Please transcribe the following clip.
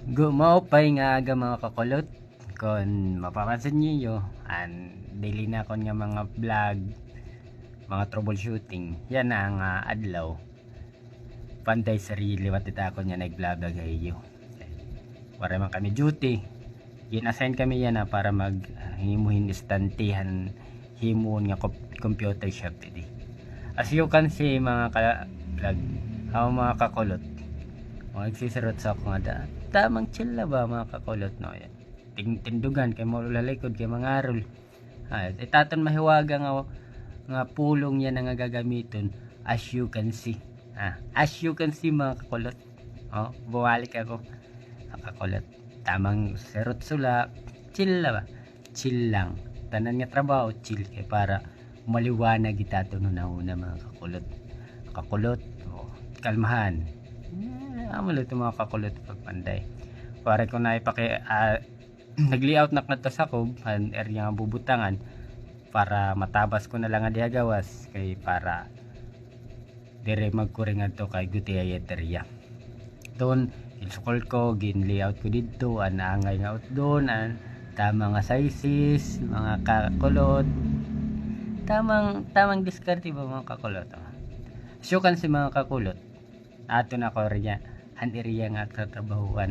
Gumaupay nga aga mga kakulot. Kung mapapansin niyo, daily na ko nga mga vlog, mga troubleshooting. Yan na ang adlaw. Panday sarili watita ko niya nag-vlog agayo. Para man kami duty. Gin-assign kami yan para mag himuhin istantihan himuon nga computer shop today. As you can see mga ka-vlog, mga kakulot. Magsisirot sa ako nga tamang chill na ba mga kakulot no yan. Tindugan kay mo lalikod kay mga arol. Itaton mahiwaga nga pulong yan nga gagamiton as you can see. As you can see mga kakulot. Buwalik ako. Kakulot. Tamang sirot sula. Chill na ba? Chill lang. Tanan nga trabaho chill kay para maliwanag itaton na una mga kakulot. Kakulot. Kalmahan. Amalo ito mga kakulot pagpanday. Para ko na ipaki nag-layout na to sa ko an area nga bubutangan para matabas ko na lang ang diagawas kay para dire magkuring adto kay Gutiya area. Doon ilusukol ko gin layout ko dito angay nga out doon tamang nga sizes mga kakulot. Tamang diskarte ba mga kakulot. So kan si mga kakulot ato na ko area an area nga tatrabahuan.